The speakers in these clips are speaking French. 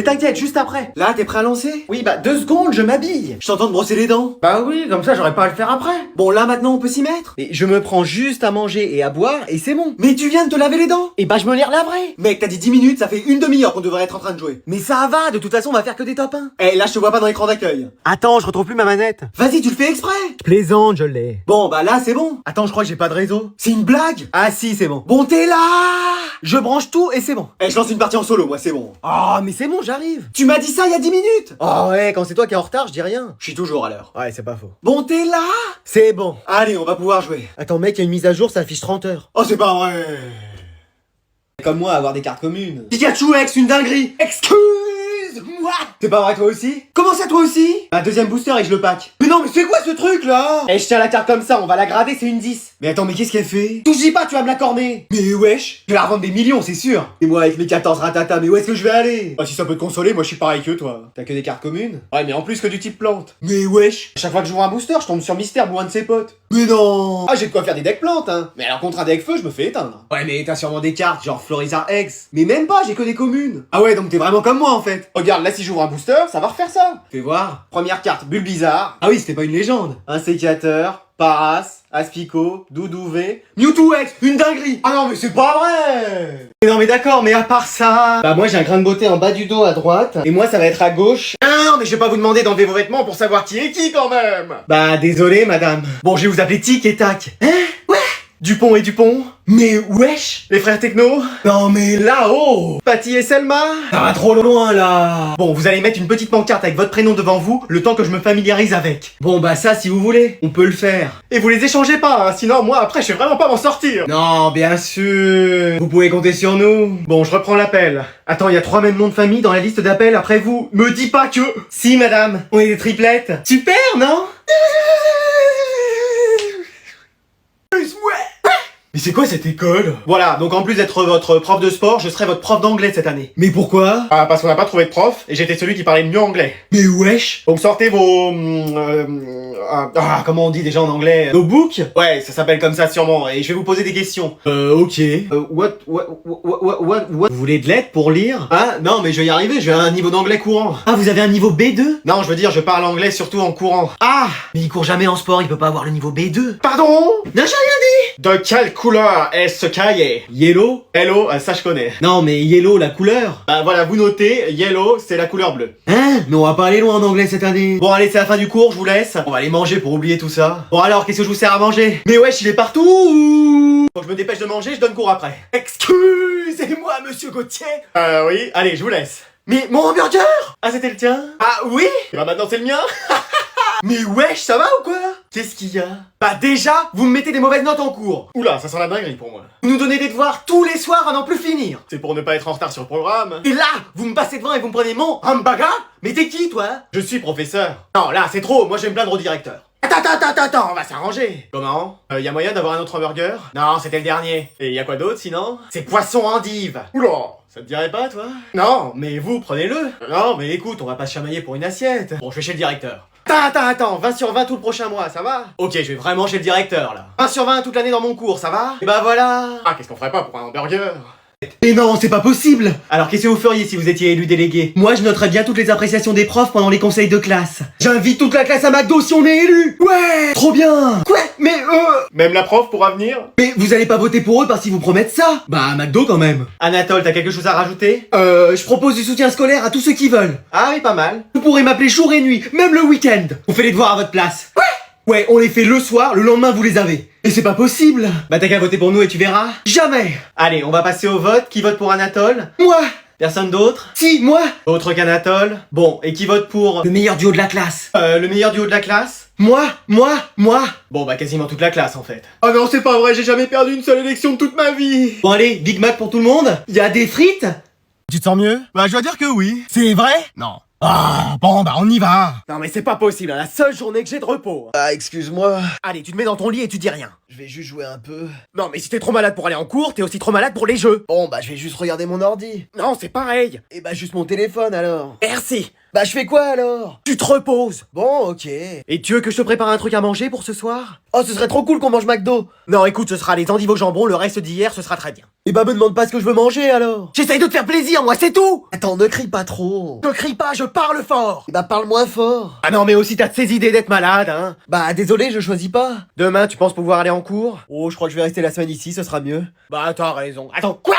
Mais t'inquiète, juste après. Là, t'es prêt à lancer? Oui, bah 2 secondes, je m'habille. Je t'entends te brosser les dents. Bah oui, comme ça j'aurais pas à le faire après. Bon, là maintenant on peut s'y mettre. Et je me prends juste à manger et à boire et c'est bon. Mais tu viens de te laver les dents. Et bah je me les relaverai. Mec, t'as dit 10 minutes, ça fait une demi-heure qu'on devrait être en train de jouer. Mais ça va, de toute façon on va faire que des top 1. Eh, là je te vois pas dans l'écran d'accueil. Attends, je retrouve plus ma manette. Vas-y, tu le fais exprès. Plaisante, je l'ai. Bon, bah là c'est bon. Attends, je crois que j'ai pas de réseau. C'est une blague? Ah si, c'est bon. Bon, t'es là. Je branche tout et c'est bon. Eh, je lance une partie en solo, moi c'est bon. Oh, mais c'est bon, j'arrive. Tu m'as dit ça il y a 10 minutes. Oh ouais, quand c'est toi qui es en retard, je dis rien. Je suis toujours à l'heure. Ouais, c'est pas faux. Bon, t'es là. C'est bon. Allez, on va pouvoir jouer. Attends, mec, il y a une mise à jour, ça affiche 30 heures. Oh, c'est pas vrai. Comme moi, avoir des cartes communes. Pikachu X, une dinguerie. Excuse-moi. C'est pas vrai toi aussi? Comment ça toi aussi? Un deuxième booster et je le pack. Mais non mais c'est quoi ce truc là? Eh, je tiens la carte comme ça, on va la graver, c'est une 10. Mais attends, mais qu'est-ce qu'elle fait? Touche pas, tu vas me la corner. Mais wesh, je vais la revendre des millions, c'est sûr. Et moi avec mes 14 ratata, mais où est-ce que je vais aller? Ah, si ça peut te consoler, moi je suis pareil que toi. T'as que des cartes communes? Ouais, mais en plus que du type plante. Mais wesh, à chaque fois que je vois un booster, je tombe sur Mystère ou un de ses potes. Mais non. Ah, j'ai de quoi faire des decks plantes, hein. Mais alors contre un deck feu, je me fais éteindre. Ouais, mais t'as sûrement des cartes genre Florizar X. Mais même pas, j'ai que des communes. Ah ouais, donc t'es vraiment comme moi en fait. Regarde, là si j'ouvre un booster, ça va refaire ça. Fais voir. Première carte, Bulbizarre. Ah oui, c'était pas une légende. Un sécateur, Paras, Aspico, Doudou V, Mewtwo X, une dinguerie. Ah non mais c'est pas vrai. Mais non mais d'accord, mais à part ça... Bah moi j'ai un grain de beauté en bas du dos à droite, et moi ça va être à gauche. Ah non mais je vais pas vous demander d'enlever vos vêtements pour savoir qui est qui quand même. Bah désolé madame. Bon, je vais vous appeler Tic et Tac. Hein? Ouais. Dupont et Dupont. Mais wesh, les frères techno. Non mais là-haut, Patty et Selma. Ça va trop loin là. Bon, vous allez mettre une petite pancarte avec votre prénom devant vous, le temps que je me familiarise avec. Bon bah ça, si vous voulez, on peut le faire. Et vous les échangez pas, hein, sinon moi après je sais vraiment pas m'en sortir. Non, bien sûr. Vous pouvez compter sur nous. Bon, je reprends l'appel. Attends, il y a 3 mêmes noms de famille dans la liste d'appels après vous. Me dis pas que... Si madame, on est des triplettes. Super, non? Mais c'est quoi cette école? Voilà, donc en plus d'être votre prof de sport, je serai votre prof d'anglais cette année. Mais pourquoi? Ah, parce qu'on n'a pas trouvé de prof, et j'étais celui qui parlait le mieux anglais. Mais wesh. Donc sortez vos... comment on dit déjà en anglais? Notebook? Ouais, ça s'appelle comme ça sûrement, et je vais vous poser des questions. Ok. What? Vous voulez de l'aide pour lire? Ah, non, mais je vais y arriver, j'ai un niveau d'anglais courant. Ah, vous avez un niveau B2? Non, je veux dire, je parle anglais surtout en courant. Ah! Mais il court jamais en sport, il peut pas avoir le niveau B2. Pardon? Non, j'ai rien dit! De quelle couleur est-ce cahier? Yellow? Hello, ça je connais. Non, mais yellow, la couleur? Bah voilà, vous notez, yellow, c'est la couleur bleue. Hein? Mais on va pas aller loin en anglais cette année. Bon, allez, c'est la fin du cours, je vous laisse. On va aller manger pour oublier tout ça. Bon alors, qu'est-ce que je vous sers à manger? Mais wesh, il est partout! Faut que je me dépêche de manger, je donne cours après. Excusez-moi, monsieur Gauthier. Oui, allez, je vous laisse. Mais mon hamburger? Ah, c'était le tien? Ah oui? Et bah maintenant c'est le mien. Mais wesh, ça va ou quoi? Qu'est-ce qu'il y a? Bah déjà, vous me mettez des mauvaises notes en cours. Oula, ça sent la dinguerie pour moi. Vous nous donnez des devoirs tous les soirs à n'en plus finir. C'est pour ne pas être en retard sur le programme. Et là, vous me passez devant et vous me prenez mon hamburger? Mais t'es qui, toi? Je suis professeur. Non, là, c'est trop, moi je vais me plaindre au directeur. Attends, on va s'arranger. Comment? Y a moyen d'avoir un autre hamburger? Non, c'était le dernier. Et y a quoi d'autre sinon? C'est poisson endive. Oula, ça te dirait pas, toi? Non, mais vous, prenez-le. Non, mais écoute, on va pas se chamailler pour une assiette. Bon, je vais chez le directeur. Attends, 20 sur 20 tout le prochain mois, ça va? Ok, je vais vraiment chez le directeur, là. 20 sur 20 toute l'année dans mon cours, ça va? Et bah voilà. Ah, qu'est-ce qu'on ferait pas pour un hamburger? Mais non, c'est pas possible! Alors qu'est-ce que vous feriez si vous étiez élu délégué? Moi, je noterais bien toutes les appréciations des profs pendant les conseils de classe. J'invite toute la classe à McDo si on est élu! Ouais! Trop bien! Quoi? Mais Même la prof pourra venir? Mais vous allez pas voter pour eux parce qu'ils vous promettent ça? Bah, à McDo quand même. Anatole, t'as quelque chose à rajouter? Je propose du soutien scolaire à tous ceux qui veulent. Ah oui, pas mal. Vous pourrez m'appeler jour et nuit, même le week-end. On fait les devoirs à votre place. Ouais, on les fait le soir, le lendemain vous les avez. Et c'est pas possible. Bah t'as qu'à voter pour nous et tu verras. Jamais. Allez, on va passer au vote. Qui vote pour Anatole? Moi. Personne d'autre? Si, moi. Autre qu'Anatole. Bon, et qui vote pour... Le meilleur duo de la classe. Le meilleur duo de la classe? Moi. Bon bah quasiment toute la classe en fait. Oh non, c'est pas vrai, j'ai jamais perdu une seule élection de toute ma vie. Bon allez, Big Mac pour tout le monde. Y a des frites? Tu te sens mieux? Bah je dois dire que oui. C'est vrai? Non. Ah, bon bah on y va. Non mais c'est pas possible, la seule journée que j'ai de repos. Ah, excuse-moi. Allez, tu te mets dans ton lit et tu dis rien. Je vais juste jouer un peu. Non mais si t'es trop malade pour aller en cours, t'es aussi trop malade pour les jeux. Bon, bah je vais juste regarder mon ordi. Non, c'est pareil. Et bah juste mon téléphone alors. Merci. Bah je fais quoi alors? Tu te reposes. Bon, ok. Et tu veux que je te prépare un truc à manger pour ce soir? Oh, ce serait trop cool qu'on mange McDo. Non, écoute, ce sera les endives au jambon, le reste d'hier, ce sera très bien. Et bah me demande pas ce que je veux manger alors. J'essaye de te faire plaisir, moi, c'est tout. Attends, ne crie pas trop. Je crie pas, je parle fort. Et bah parle moins fort. Ah non, mais aussi t'as de ces idées d'être malade, hein. Bah désolé, je choisis pas. Demain, tu penses pouvoir aller en cours? Oh, je crois que je vais rester la semaine ici, ce sera mieux. Bah, t'as raison. Attends, quoi?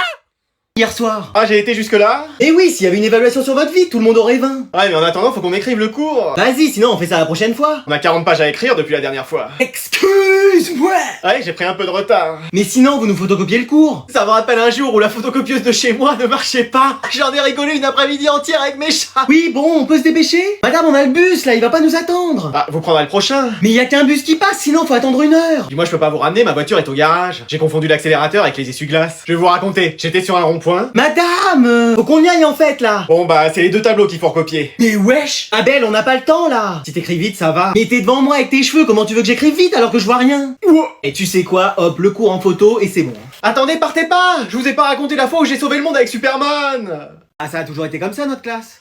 Hier soir. Ah, j'ai été jusque-là? Eh oui, s'il y avait une évaluation sur votre vie, tout le monde aurait 20. Ouais, mais en attendant, faut qu'on écrive le cours. Vas-y, sinon on fait ça la prochaine fois. On a 40 pages à écrire depuis la dernière fois. Excuse-moi. Ouais, j'ai pris un peu de retard. Mais sinon, vous nous photocopiez le cours. Ça me rappelle un jour où la photocopieuse de chez moi ne marchait pas. J'en ai rigolé une après-midi entière avec mes chats. Oui, bon, on peut se dépêcher? Madame, on a le bus, là, il va pas nous attendre. Ah, vous prendrez le prochain. Mais y a qu'un bus qui passe, sinon faut attendre 1 heure. Dis-moi, je peux pas vous ramener, ma voiture est au garage. J'ai confondu l'accélérateur avec les essuie-glaces. Je vais vous raconter, j'étais sur un rond-point. Madame, faut qu'on y aille en fait, là. Bon bah, c'est les 2 tableaux qu'il faut recopier. Mais wesh, Abel, on n'a pas le temps, là. Si t'écris vite, ça va. Mais t'es devant moi avec tes cheveux, comment tu veux que j'écrive vite alors que je vois rien? Et tu sais quoi, hop, le cours en photo et c'est bon. Attendez, partez pas. Je vous ai pas raconté la fois où j'ai sauvé le monde avec Superman. Ah, ça a toujours été comme ça, notre classe?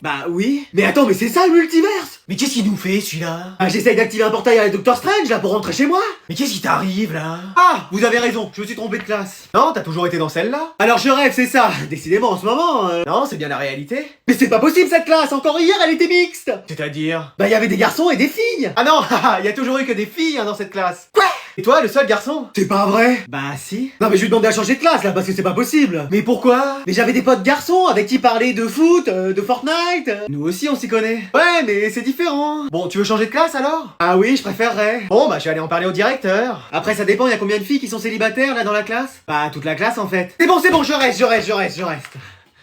Bah oui. Mais attends, mais c'est ça, le multiverse? Mais qu'est-ce qu'il nous fait, celui-là? Ah, j'essaye d'activer un portail à la Doctor Strange, là, pour rentrer chez moi. Mais qu'est-ce qui t'arrive, là? Ah, vous avez raison, je me suis trompé de classe. Non, t'as toujours été dans celle-là? Alors je rêve, c'est ça. Décidément, en ce moment, non, c'est bien la réalité. Mais c'est pas possible, cette classe. Encore hier, elle était mixte. C'est-à-dire? Bah, il y avait des garçons et des filles. Ah non, il y a toujours eu que des filles hein, dans cette classe. Quoi? Et toi, le seul garçon? C'est pas vrai. Bah si. Non mais je lui demandais à changer de classe là parce que c'est pas possible. Mais pourquoi? Mais j'avais des potes garçons avec qui parler de foot, de Fortnite. Nous aussi on s'y connaît. Ouais, mais c'est différent. Bon, tu veux changer de classe alors? Ah oui, je préférerais. Bon, bah je vais aller en parler au directeur. Après ça dépend, il y a combien de filles qui sont célibataires là dans la classe? Bah toute la classe en fait. C'est bon, je reste.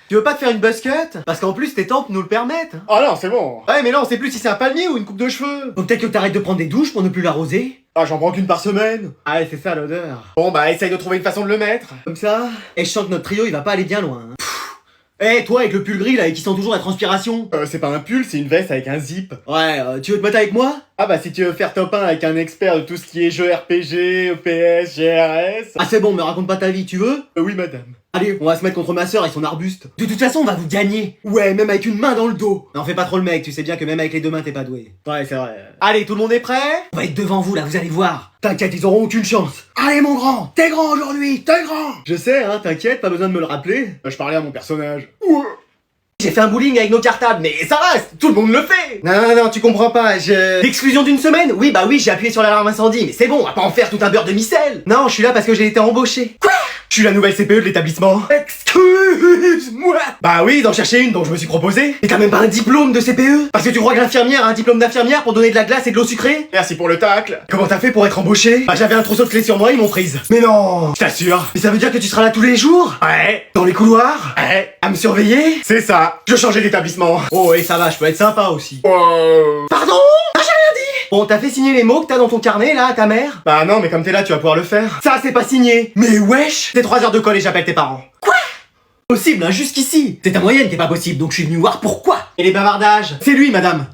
Tu veux pas te faire une buzz cut? Parce qu'en plus tes tempes nous le permettent. Oh non, c'est bon. Ouais, mais là, on sait plus si c'est un palmier ou une coupe de cheveux. Donc peut-être que t'arrêtes de prendre des douches pour ne plus l'arroser. Ah, j'en prends qu'une par semaine. Ah ouais, c'est ça l'odeur. Bon, bah essaye de trouver une façon de le mettre. Comme ça. Et je sens que notre trio il va pas aller bien loin. Hein. Eh, toi avec le pull gris là et qui sent toujours la transpiration. C'est pas un pull, c'est une veste avec un zip. Ouais, tu veux te mettre avec moi? Ah bah si tu veux faire top 1 avec un expert de tout ce qui est jeux RPG, EPS, GRS... Ah c'est bon, me raconte pas ta vie, tu veux? Oui madame. Allez, on va se mettre contre ma sœur et son arbuste. De toute façon, on va vous gagner. Ouais, même avec une main dans le dos. Non, fais pas trop le mec, tu sais bien que même avec les 2 mains, t'es pas doué. Ouais, c'est vrai. Allez, tout le monde est prêt? On va être devant vous, là, vous allez voir. T'inquiète, ils auront aucune chance. Allez, mon grand, t'es grand aujourd'hui, t'es grand. Je sais, hein, t'inquiète, pas besoin de me le rappeler. Je parlais à mon personnage. J'ai fait un bowling avec nos cartables, mais ça reste, tout le monde le fait. Non, tu comprends pas, L'exclusion d'une semaine? Oui, bah oui, j'ai appuyé sur l'alarme incendie, mais c'est bon, on va pas en faire tout un beurre de micelle. Non, je suis là parce que j'ai été embauché. Quoi? Je suis la nouvelle CPE de l'établissement. Excuse-moi. Bah oui, d'en chercher une, donc je me suis proposé. Mais t'as même pas un diplôme de CPE? Parce que tu crois que l'infirmière a un diplôme d'infirmière pour donner de la glace et de l'eau sucrée? Merci pour le tacle. Comment t'as fait pour être embauché? Bah j'avais un trousseau de clés sur moi, ils m'ont prise. Mais non. Je t'assure. Mais ça veut dire que tu seras là tous les jours? Ouais. Dans les couloirs? Ouais. À me surveiller? C'est ça. Je changeais d'établissement. Oh, et ça va, je peux être sympa aussi. Pardon? Ah, j'ai rien dit! Bon, t'as fait signer les mots que t'as dans ton carnet, là, à ta mère? Bah non, mais comme t'es là, tu vas pouvoir le faire. Ça, c'est pas signé! Mais wesh! C'est 3 heures de colle et j'appelle tes parents. Quoi? Possible, hein, jusqu'ici! C'est ta moyenne qui est pas possible, donc je suis venu voir pourquoi! Et les bavardages? C'est lui, madame!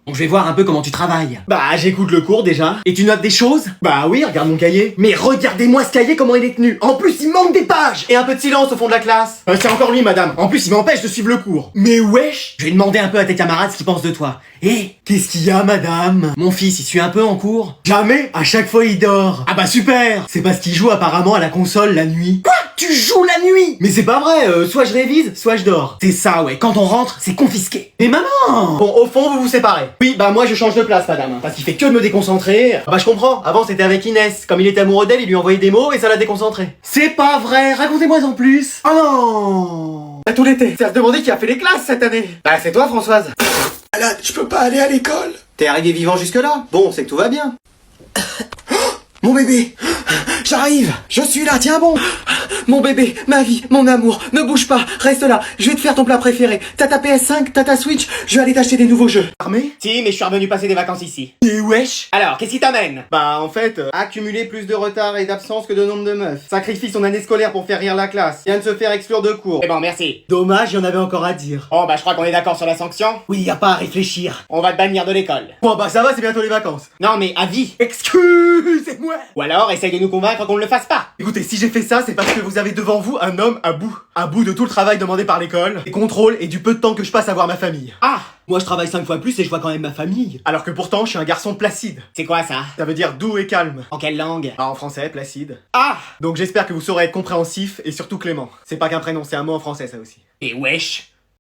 Donc je vais voir un peu comment tu travailles. Bah j'écoute le cours déjà. Et tu notes des choses? Bah oui, regarde mon cahier. Mais regardez-moi ce cahier, comment il est tenu! En plus, il manque des pages! Et un peu de silence au fond de la classe. C'est encore lui, madame. En plus, il m'empêche de suivre le cours. Mais wesh! Je vais demander un peu à tes camarades ce qu'ils pensent de toi. Eh, qu'est-ce qu'il y a, madame? Mon fils, il suit un peu en cours? Jamais. À chaque fois, il dort. Ah bah super. C'est parce qu'il joue apparemment à la console la nuit. Quoi? Tu joues la nuit? Mais c'est pas vrai, soit je révise, soit je dors. C'est ça, ouais. Quand on rentre, c'est confisqué. Mais maman! Bon, au fond, vous vous séparez. Oui, bah moi je change de place, madame. Parce qu'il fait que de me déconcentrer. Ah bah je comprends. Avant, c'était avec Inès. Comme il était amoureux d'elle, il lui envoyait des mots et ça l'a déconcentré. C'est pas vrai. Racontez-moi en plus. Oh non! Tout l'été. C'est à se demander qui a fait les classes cette année. Bah c'est toi, Françoise. Malade, je peux pas aller à l'école. T'es arrivé vivant jusque-là? Bon, c'est que tout va bien. Mon bébé, j'arrive, je suis là, tiens bon. Mon bébé, ma vie, mon amour, ne bouge pas, reste là, je vais te faire ton plat préféré. T'as ta PS5, t'as ta Switch, je vais aller t'acheter des nouveaux jeux. Armé? Si, mais je suis revenu passer des vacances ici. Et wesh! Alors, qu'est-ce qui t'amène? Bah en fait, accumuler plus de retard et d'absence que de nombre de meufs. Sacrifie son année scolaire pour faire rire la classe. Vient de se faire exclure de cours. Eh bon, merci. Dommage, il y en avait encore à dire. Oh bah je crois qu'on est d'accord sur la sanction. Oui, y a pas à réfléchir. On va te bannir de l'école. Bon bah ça va, c'est bientôt les vacances. Non mais à vie. Excusez-moi! Ou alors, essaye de nous convaincre qu'on ne le fasse pas. Écoutez, si j'ai fait ça, c'est parce que vous avez devant vous un homme à bout. À bout de tout le travail demandé par l'école, des contrôles et du peu de temps que je passe à voir ma famille. Ah, Moi, je travaille 5 fois plus et je vois quand même ma famille. Alors que pourtant, je suis un garçon placide. c'est quoi ça? Ça veut dire doux et calme. En quelle langue? Ah, en français, placide. Ah, Donc j'espère que vous saurez être compréhensif et surtout clément. C'est pas qu'un prénom, c'est un mot en français, ça aussi. et wesh.